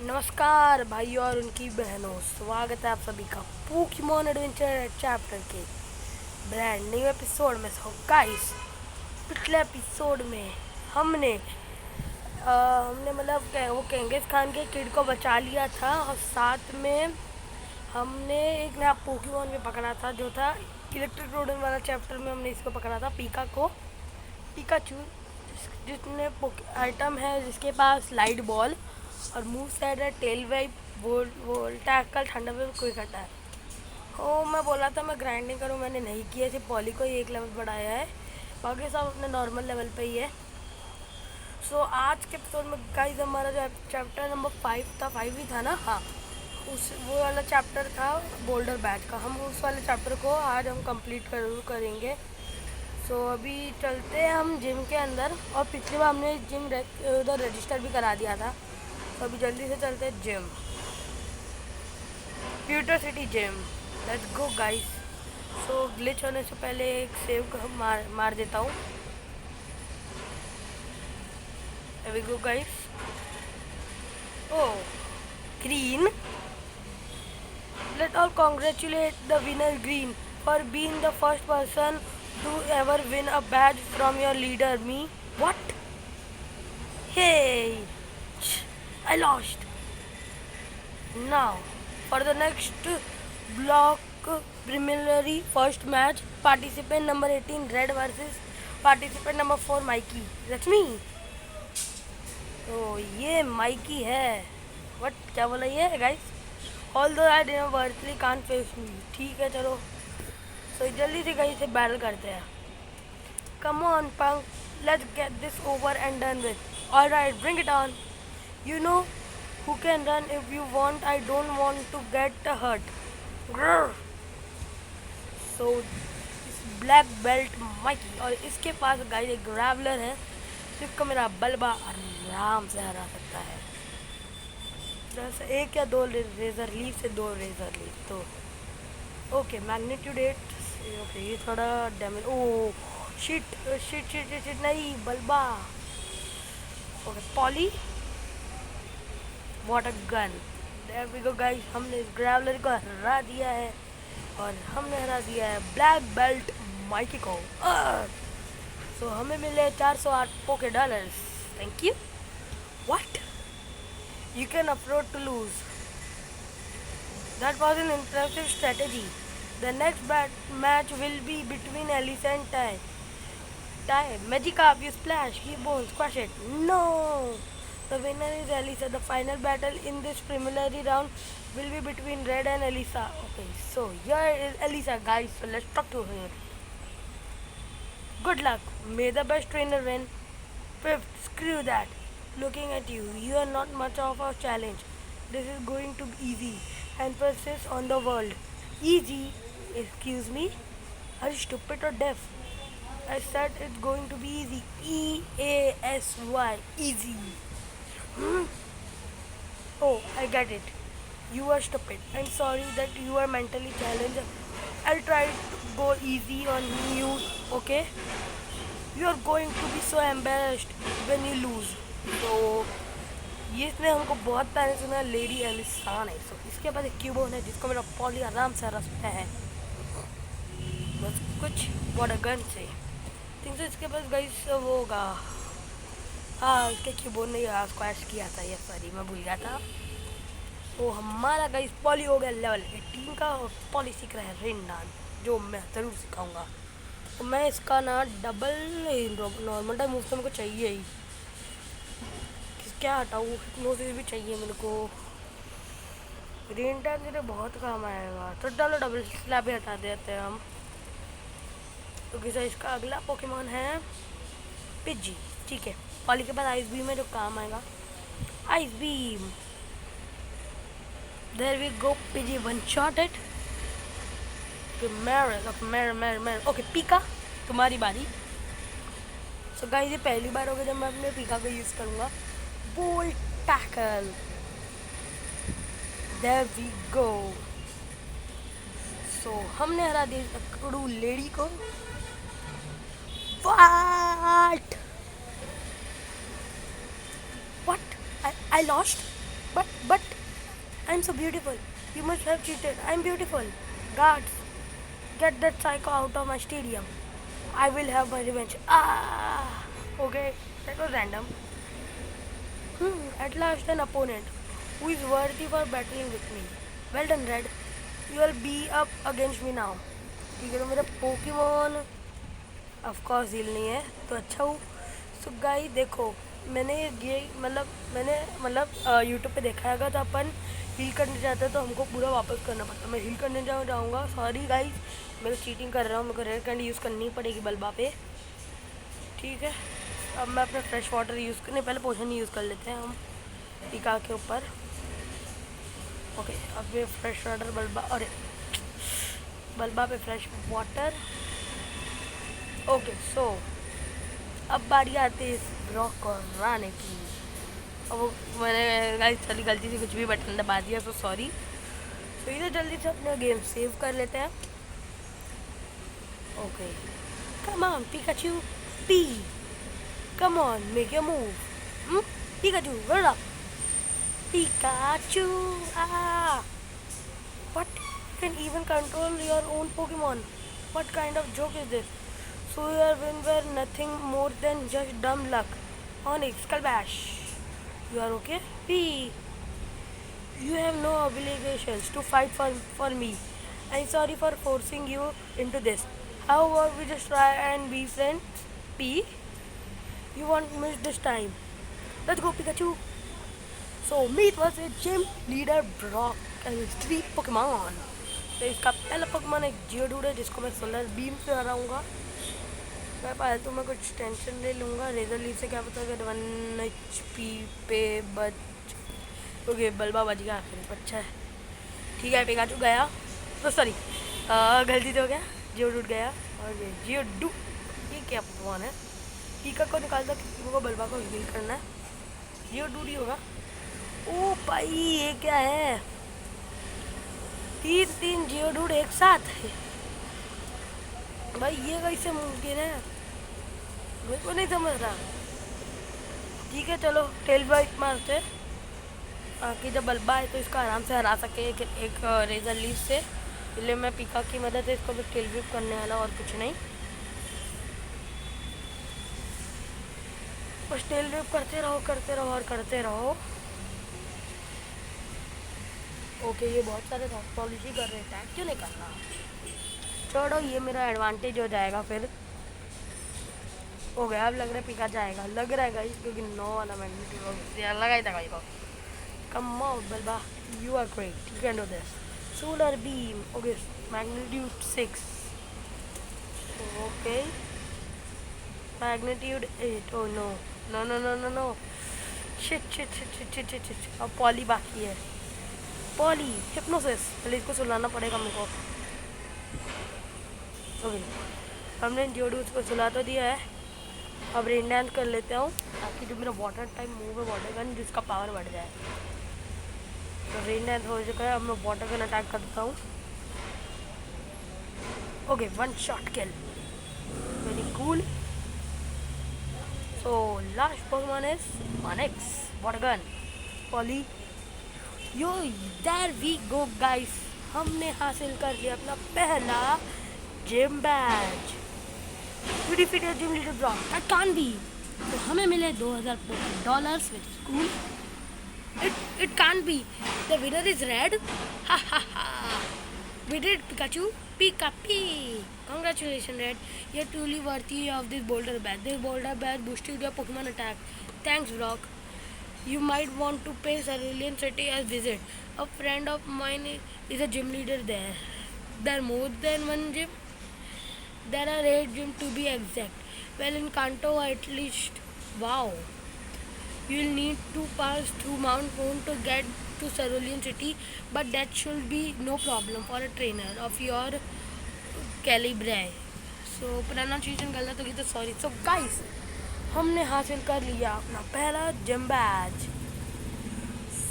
नमस्कार भाई और उनकी बहनों, स्वागत है आप सभी का पोकेमॉन एडवेंचर चैप्टर के ब्रांड न्यू एपिसोड में। सो गाइस, पिछले एपिसोड में हमने मतलब वो केंगिस खान के किड को बचा लिया था और साथ में हमने एक नया पोकेमॉन भी पकड़ा था जो था इलेक्ट्रिक रोडन वाला चैप्टर में। हमने इसको पकड़ा था पीका को, पिकाचू, जितने आइटम है जिसके पास लाइट बॉल और मूव सेट है टेल वाइप, वोल टैकल, ठंडा वेव, कोई घटा है। ओ मैं बोला था मैं ग्राइंडिंग करूँ, मैंने नहीं किया। सिर्फ पॉली को ही एक लेवल बढ़ाया है, बाकी सब अपने नॉर्मल लेवल पे ही है। सो आज के एपिसोड में गाइस हमारा जो चैप्टर नंबर 5 था, 5 ही था ना, हाँ, उस वो वाला चैप्टर था बोल्डर बैच का। हम उस वाले चैप्टर को आज हम कंप्लीट करेंगे। सो अभी चलते हैं हम जिम के अंदर, और पिछली बार हमने जिम उधर रजिस्टर भी करा दिया था। तो अभी जल्दी से चलते हैं gym, future city gym. Let's go guys. So glitch होने से पहले एक सेव मार देता हूँ। Here we go guys. Oh, green. Let all congratulate the winner Green for being the first person to ever win a badge from your leader, me. What? Hey, I lost. Now, for the next block preliminary first match, participant number 18 Red versus participant number 4 Mikey. That's me. तो ये Mikey है। What क्या बोला ये guys? All दो I didn't virtually can't face मी। ठीक है चलो, तो जल्दी से गाइस से बैटल करते हैं। Come on punk, let's get this over and done with. Alright, bring it on. You know who can run if you want, I don't want to get hurt. So black belt Mikey, और इसके पास guys एक ग्रैवलर है जिसको मेरा बल्बा आराम से हरा सकता है। बस एक या दो रेजर लीफ से, दो रेजर लीफ तो ओके। मैग्नीट्यूड 8, ओके ये थोड़ा damage. Oh shit shit shit shit, shit नहीं Bulba. Okay Poly, water gun. There we go guys, हमने इस ग्रैवलर को हरा दिया है और हमने हरा दिया है ब्लैक बेल्ट माइकी को। सो हमें मिले 408 पोके dollars. Thank you. What? You can afford to lose. That was an impressive strategy. The next match will be between Alice and Tai. Tai, Magikarp, you splash, Cubone, squash it. No! The winner is Elisa. The final battle in this preliminary round will be between Red and Elisa. Okay, so here is Elisa, guys. So let's talk to her. Good luck. May the best trainer win. Fifth, screw that. Looking at you, you are not much of a challenge. This is going to be easy. Emphasis on the world. Easy? Excuse me? Are you stupid or deaf? I said it's going to be easy. E-A-S-Y. Easy. Hmm? Oh, I get it. You are stupid. I'm sorry that you are mentally challenged. I'll try to go easy on you, okay? You are going to be so embarrassed when you lose. तो ये इसने हमको बहुत तारीफ सुना, lady एलिसान है। सो इसके बाद एक क्यूबोन है जिसको मेरा पॉली आराम से हरा सकता है बस कुछ वाटर गन से। थिंक सो इसके पास गाइस वो होगा, हाँ इसके क्यूबोन ने स्क्वैश किया था, ये सॉरी मैं भूल गया था। तो हमारा गाइस पॉली हो गया लेवल 18 का, और पॉली सीख रहा है रेन डांस जो मैं ज़रूर सिखाऊंगा। तो मैं इसका ना डबल नॉर्मल टाइम मूव तो मेरे को चाहिए ही, क्या हटाऊँ, हिप्नोसिस भी चाहिए मेरे को। ग्रीन टैग मेरे बहुत काम आएगा, तो चलो डबल स्लैब भी हटा देते हैं हम। तो किसा इसका अगला पोकेमॉन है पिजी। ठीक है, पॉली के पास आइस बीम है जो काम आएगा। Ice beam, there we go. Pidgey one shot it. Okay Pika, तुम्हारी बारी। सो गाइस ये पहली बार होगा जब मैं अपने पीका को यूज़ करूँगा। Bolt tackle. There we go. So हमने हरा दिया कड़ू लेडी को। What? I lost? But I'm so beautiful. You must have cheated. I'm beautiful. Guards, get that psycho out of my stadium. I will have my revenge. Ah! Okay, that was random. At last an opponent who is worthy for battling with me. Well done, Red. You will be up against me now. ठीक है तो मेरा Pokemon of course heal नहीं है तो अच्छा हूँ. So guys देखो मैंने ये मतलब यूट्यूब पे देखा है तो अपन हील करने जाते हैं तो हमको पूरा वापस करना पड़ता है. मैं हील करने जाऊँगा. सॉरी गाइस मैं चीटिंग कर रहा हूँ. मेरे को रेयर कैंडी यूज़ करनी पड़ेगी बल्बा पे. ठीक है अब मैं अपना फ्रेश वाटर यूज़ करने पहले पोशन यूज़ कर लेते हैं हम टीका के ऊपर. ओके अब ये फ्रेश वाटर बल्बा अरे बल्बा पे फ्रेश वाटर. ओके सो अब बारी आती है इस ब्लॉक को हराने की. अब मैंने गाइस चली गलती से कुछ भी बटन दबा दिया सो सॉरी. तो इधर जल्दी से अपना गेम सेव कर लेते हैं. Okay come on Pikachu P come on make your move. Pikachu run up. Pikachu! Ah! What? You can even control your own Pokemon. What kind of joke is this? So your win were nothing more than just dumb luck. Onyx, Calabash. You are okay? P. You have no obligations to fight for me. I'm sorry for forcing you into this. How about we just try and be friends? P. You won't miss this time. Let's go, Pikachu. So meet was a gym leader Brock and his 3 Pokemon. तो इसका पहला Pokemon एक Geodude है जिसको मैं solar beam से हराऊंगा. मैं फालतू में कुछ टेंशन ले लूँगा. रेजर लीफ से क्या पता अगर 1 HP पे बच. ओके बल्बा बच गया आखिर. अच्छा है ठीक है. पिकाचू गया तो सॉरी गलती तो हो गया. Geodude गया और ये Geodude ये क्या Pokemon है. टीका को निकालता किसी को बल्बा को हील करना है. Geodude ही होगा. ओ भाई ये क्या है. 3 जियोडूड एक साथ है भाई. ये कैसे मुमकिन है मेरे को नहीं समझ रहा. ठीक है चलो टेल बाइट मारते. बाकी जब बल्बा है तो इसको आराम से हरा सके एक रेजर लीफ से. इसलिए मैं पिका की मदद से इसको भी टेल व्हिप करने वाला और कुछ नहीं. बस टेल व्हिप करते रहो. ओके ये बहुत सारे टॉक्सोलॉजी कर रहे हैं. क्यों नहीं करना. छोड़ो ये मेरा एडवांटेज हो जाएगा फिर. हो गया अब लग रहा है पिका जाएगा. लग रहा है गाइस क्योंकि 9 वाला मैग्नीट्यूड लगा ही था भाई को. Come on Bulba you are great. You can do this. Solar beam. Okay magnitude 6. Okay magnitude 8. Oh no no no no no no. Shit. अब पॉली बाकी है. Poly hypnosis. पहले इसको सुलाना पड़ेगा मेरे को. ओके हमने जियोडूड को सुला तो दिया है. अब रेन डांस कर लेते हूँ ताकि जो मेरा वाटर टाइप मूव है वाटर गन जिसका पावर बढ़ जाए. तो रेन डांस हो चुका है. अब मैं वाटर गन अटैक करता हूँ. Okay 1 shot kill. Very cool. So last Pokemon is Onix water gun Poli. Yo there we go guys. हमने हासिल कर लिया अपना पहला gym badge. You defeated gym leader Brock. That can't be. तो हमें मिले $2000 which is cool. It can't be. The winner is Red. Ha ha हा. We did Pikachu. Pika P. Congratulations Red. You're truly worthy of this boulder badge. This boulder badge boosted your Pokemon attack. Thanks Brock. You might want to pay Cerulean City a visit. A friend of mine is a gym leader there. There are more than one gym. There are 8 gyms to be exact. Well, in Kanto at least. Wow. You will need to pass through Mount Moon to get to Cerulean City, but that should be no problem for a trainer of your calibre. So pronunciation गलत होगी तो sorry. So guys, हमने हासिल कर लिया अपना पहला gym Baij.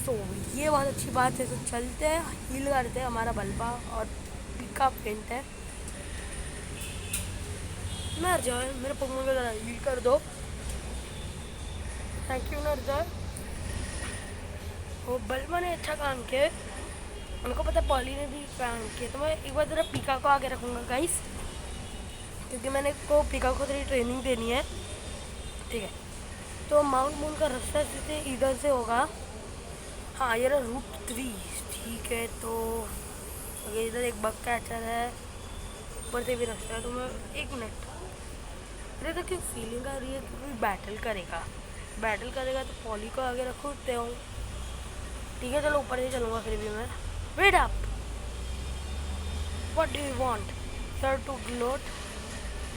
सो ये बहुत अच्छी बात है. तो चलते हैं हील करते हैं. हमारा बल्बा और पिका पेंट है. मर जाओ मेरे पोकेमॉन को ज़रा हील कर दो. थैंक यू नर जाओ. वो बल्बा ने अच्छा काम किया है, उनको पता है पॉली ने भी काम किया। तो मैं एक बार ज़रा पीका को आगे रखूँगा गाइस, क्योंकि मैंने को पीका को थोड़ी ट्रेनिंग देनी है। ठीक है, तो माउंट मून का रास्ता सीधे इधर से होगा। हाँ ये रहा रूट 3। ठीक है, तो अगर इधर एक बग कैचर है, ऊपर से भी रास्ता है, तो मैं 1 मिनट। अरे तो क्यों फीलिंग आ रही है कि कोई बैटल करेगा तो पॉली को आगे रखते हूँ। ठीक है चलो ऊपर से चलूँगा फिर भी मैं। Wait up, what do you want sir to gloat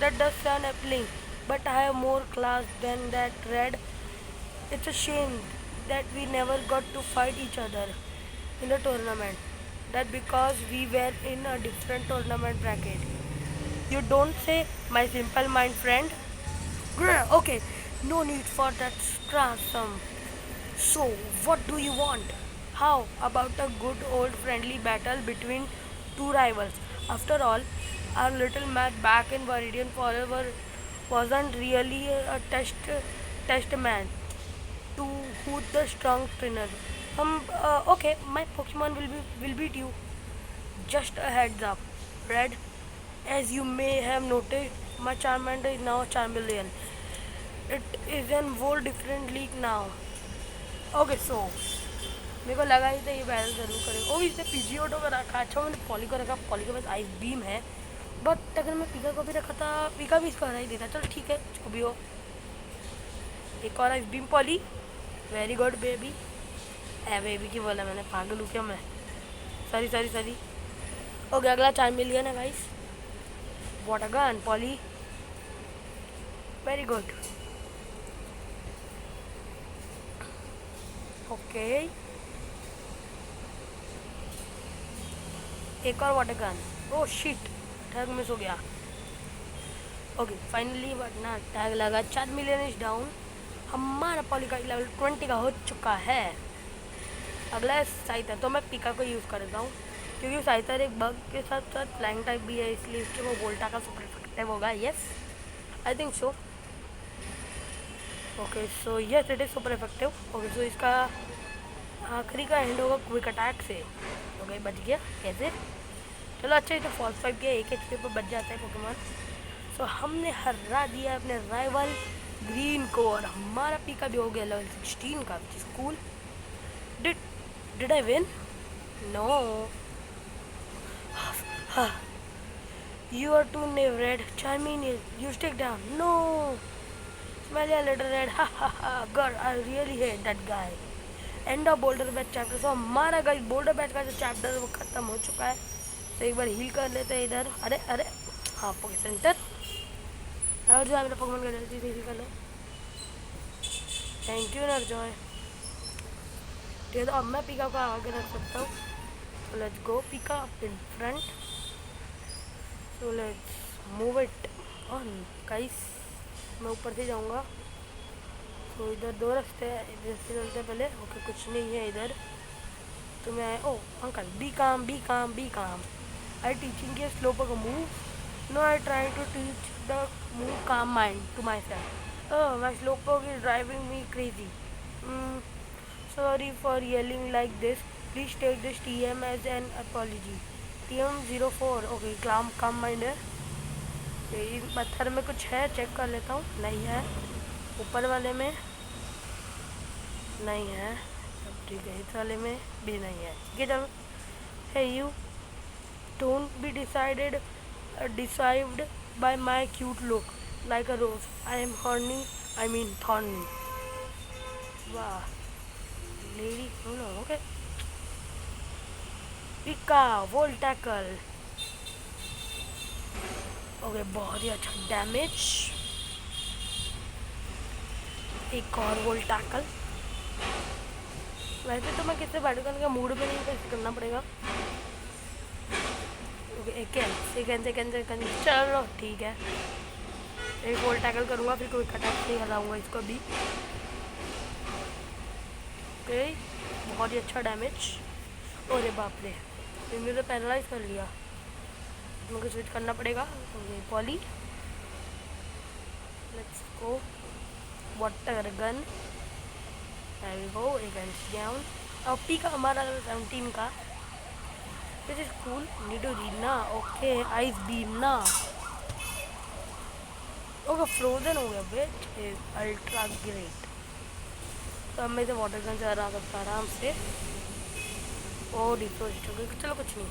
that does sun applying but I have more class than that red. It's a shame that we never got to fight each other in the tournament. That because we were in a different tournament bracket. You don't say, my simple mind friend. Grr, okay, no need for that scransom. So, what do you want? How about a good old friendly battle between two rivals? After all, our little match back in Viridian Forever wasn't really a test match to who's the strong trainer. Okay, my Pokemon will beat you. Just a heads up, Red. As you may have noticed, my Charmander is now a Charmeleon. It is in whole different league now. Okay, so मेरे को लगा ही था ये battle जरूर करेगा। ओ इसने पीजीओटो का रखा, अच्छा मैंने पॉली को रखा, पॉली के पास आइस बीम है। बट अगर मैं पीका को भी रखा था, पीका भी इसको हरा ही देता। चलो ठीक है, जो भी हो। एक और ice beam Poly, very good baby. ए बेबी की बोला मैंने, पागल हूँ क्या मैं? सॉरी। ओके अगला चार्मेलियन है guys. What a gun poly, very good. Okay एक और water gun. Oh shit, tag miss हो गया। ओके फाइनली वरना टैग लगा। चार्मेलियन इज डाउन। हमारा पॉली का लेवल 20 का हो चुका है। अगला है साइतर, तो मैं पिका को यूज़ करता हूँ क्योंकि साइतर एक बग के साथ साथ फ्लाइंग टाइप भी है, इसलिए इसके वो वोल्टा का सुपर इफेक्टिव होगा। Yes I think so. Okay so yes it is super effective. Okay so इसका आखिरी का एंड होगा क्विक अटैक से। ओके बच गया कैसे? चलो अच्छा, ये तो फॉल्स 5 किया, एक एचपी पर बच जाता है पोकेमॉन। सो हमने हरा दिया अपने राइवल ग्रीन को, और हमारा पीका भी हो गया लेवल 16 का, which is cool. Did I win? No, you are too naive, Red. Charmeleon, you stick down. No, smell a little red. Ha ha ha. God, I really hate that guy. End of boulder badge chapter. So हमारा guys boulder batch का जो chapter वो खत्म हो चुका है। तो एक बार हील कर लेते हैं इधर। अरे हाँ पोके सेंटर, और जो है मेरा पोकेमॉन कर जल्दी हील कर लो। Thank you नरजॉय। ठीक है, तो अब मैं पीका को आगे रख सकता हूँ। So let's go Pika up in front. So let's move it on guys. मैं ऊपर से जाऊँगा। तो इधर 2 रास्ते हैं, इधर से चलते पहले। ओके कुछ नहीं है इधर। तो मैं ओ uncle be calm I teaching के Slowpoke move. No I try to teach the move calm mind to myself. Oh my Slowpoke is driving me crazy. Sorry for yelling like this, please take this TM as an apology. TM04 okay calm mind है। इस पत्थर में कुछ है, check कर लेता हूँ। नहीं है, ऊपर वाले में नहीं है, ठीक है इस वाले में भी नहीं है। ठीक है चलो। Hey you don't be deceived by my cute look like a rose. I am horny, I mean thorny. वाह lady, okay Pika volt tackle. Okay बहुत ही अच्छा डैमेज। एक और वोल्ट टैकल। वैसे तो मैं किससे बैटल करने का मूड में नहीं, कैसे करना पड़ेगा। ओके सेकेंड चलो ठीक है। एक वोल्ट टैकल करूँगा, फिर कोई अटैक नहीं हराऊँगा इसको भी। ओके बहुत ही अच्छा डैमेज। अरे बाप रे, इन्होंने तो पैरालाइज कर लिया। मुझे स्विच करना पड़ेगा। Okay poly, let's go. Water gun, there we go, against down। और पी का हमारा 17 का. This is cool. Need to read ना. Okay, ice beam ना. ओके फ्रोजन हो गया विच इज अल्ट्रा ग्रेट. तो अब मैं इसे वाटर गन से हरा सकता आराम से. ओ डिफ्रोस्ट हो गया. चलो कुछ नहीं.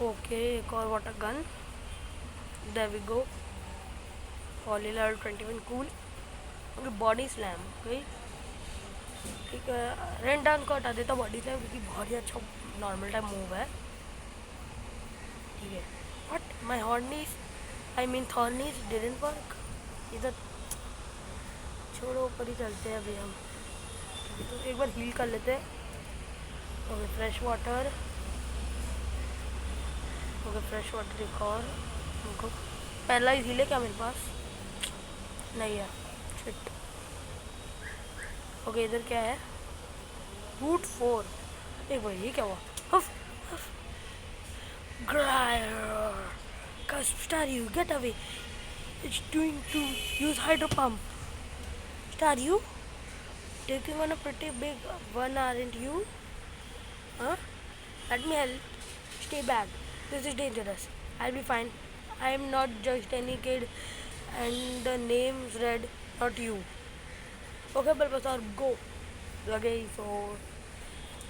ओके एक और water gun. There we go. Poli level 21 cool. Okay body slam. Okay ठीक है. रेन डांस को हटा देता बॉडी स्लैम क्योंकि बहुत ही अच्छा नॉर्मल टाइप मूव है. ठीक है. But my hornies I mean thornies didn't work. इधर छोड़ो ऊपर ही चलते हैं अभी हम. तो एक बार हील कर लेते हैं. Okay fresh water. Okay fresh water एक और. रुको पहला ही हील है क्या मेरे पास. नहीं है. शिट. ओके इधर क्या है. रूट 4. एक बार ये क्या हुआ. हफ हफ. ग्रायर. Staryu, get away. It's doing to use hydro pump. Staryu, taking on a pretty big one, aren't you? Huh? Let me help. Stay back. This is dangerous. I'll be fine. I am not just any kid, and the name's Red, not you. Okay, Bulbasaur, go. लगे सो.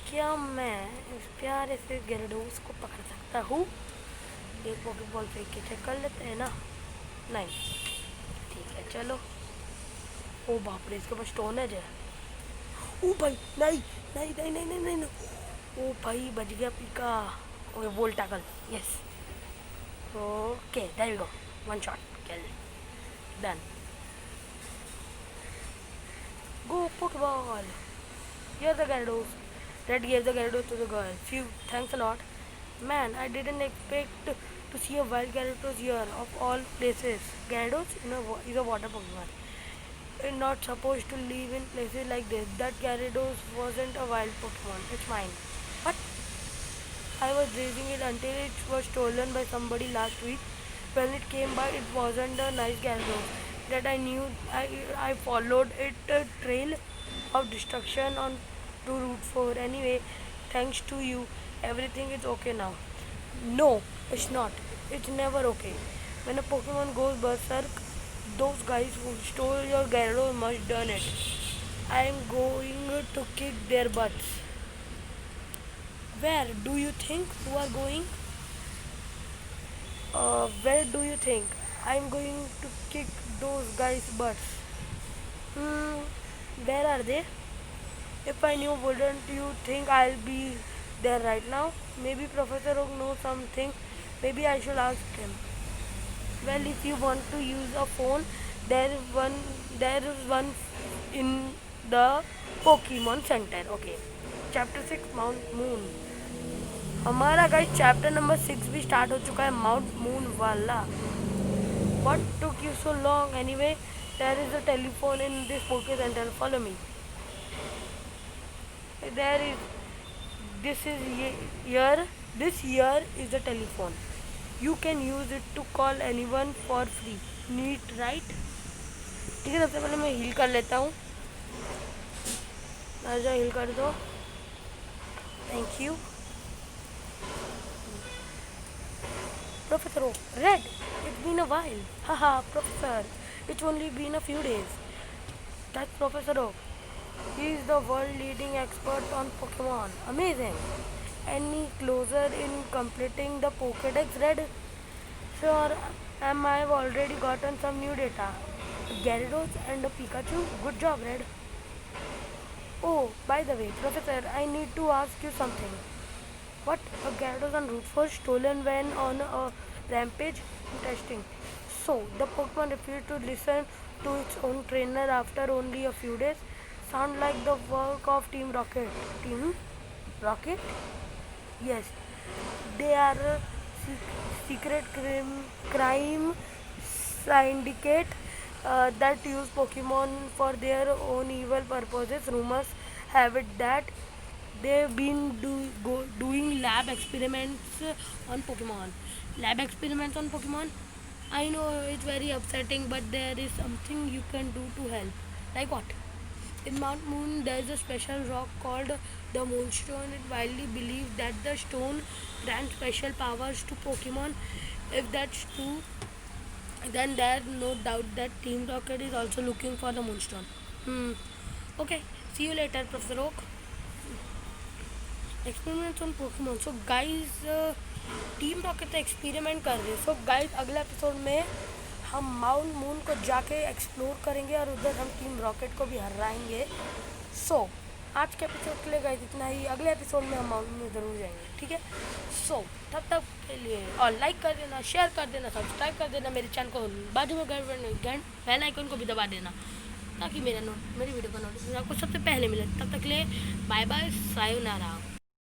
क्या मैं इस प्यारे से गेरडोस को पकड़ सकता हूँ. एक पॉकेबॉल फेंक के चेक कर लेते हैं ना. नहीं. ठीक है चलो. ओ बाप रे इसके पास स्टोनेज है. ओ भाई नहीं नहीं नहीं नहीं नहीं नहीं. ओ भाई बच गया Pika. Okay volt tackle. Yes. Okay there we go. One shot kill. Done. Go Pokeball. Here's the Gyarados. Red gave the Gyarados to the girl. Phew, thanks a lot. Man, I didn't expect to see a wild Gyarados here, of all places. Gyarados is a water Pokemon. It's not supposed to live in places like this. That Gyarados wasn't a wild Pokemon. It's mine. But I was raising it until it was stolen by somebody last week. When it came by, it wasn't a nice Gyarados. That I knew. I followed it a trail of destruction on to Route 4. Anyway, thanks to you, everything is okay now. No, it's not. It's never okay. When a Pokemon goes berserk, those guys who stole your Gyarados must done it. I am going to kick their butts. Where do you think you are going? Where do you think? I am going to kick those guys' butts. Where are they? If I knew, wouldn't you think I'll be there right now? Maybe Professor Oak knows something. Maybe I should ask him. Well, if you want to use a phone, there is one. There is one in the Pokemon Center. Okay. Chapter 6 Mount Moon. हमारा guys chapter number 6 भी start हो चुका है mount moon वाला. What took you so long? Anyway, there is a telephone in this Poké Center. Follow me. There is. This is here. This here is a telephone. You can use it to call anyone for free. Neat, right? ठीक है सबसे पहले मैं heal कर लेता हूँ. आजा heal कर दो. Thank you. Professor Oak, Red, it's been a while. Haha, Professor, it's only been a few days. That's Professor Oak. He is the world leading expert on Pokemon. Amazing. Any closer in completing the Pokédex, Red? Sure, I've already gotten some new data. A Gyarados and a Pikachu. Good job, Red. Oh, by the way, Professor, I need to ask you something. What? A Gyarados on Route 4 stolen when on a rampage? Interesting. So, the Pokemon refused to listen to its own trainer after only a few days? Sound like the work of Team Rocket. Team Rocket? Yes. They are a secret crime syndicate that use Pokemon for their own evil purposes. Rumors have it that they've been doing lab experiments on Pokemon. Lab experiments on Pokemon? I know it's very upsetting, but there is something you can do to help. Like what? In Mount Moon, there is a special rock called the Moonstone. It widely believed that the stone grants special powers to Pokemon. If that's true, then there's no doubt that Team Rocket is also looking for the Moonstone. Hmm. Okay. See you later, Professor Oak. Experiments on Pokemon. So guys, team rocket experiment कर रहे हैं. So guys, अगले episode में हम mount moon को जाके explore करेंगे और उधर हम टीम रॉकेट को भी हराएंगे. सो आज के एपिसोड के लिए गाइस इतना ही. अगले एपिसोड में हम माउंट मून ज़रूर जाएंगे, ठीक है. सो तब तक के लिए और लाइक कर देना, शेयर कर देना, सब्सक्राइब कर देना मेरे चैनल को. बाजू में बेल आइकन को भी दबा देना ताकि मेरी वीडियो का नोटिफिकेशन आपको सबसे पहले मिले. तब तक के लिए बाय बाय, सायोनारा.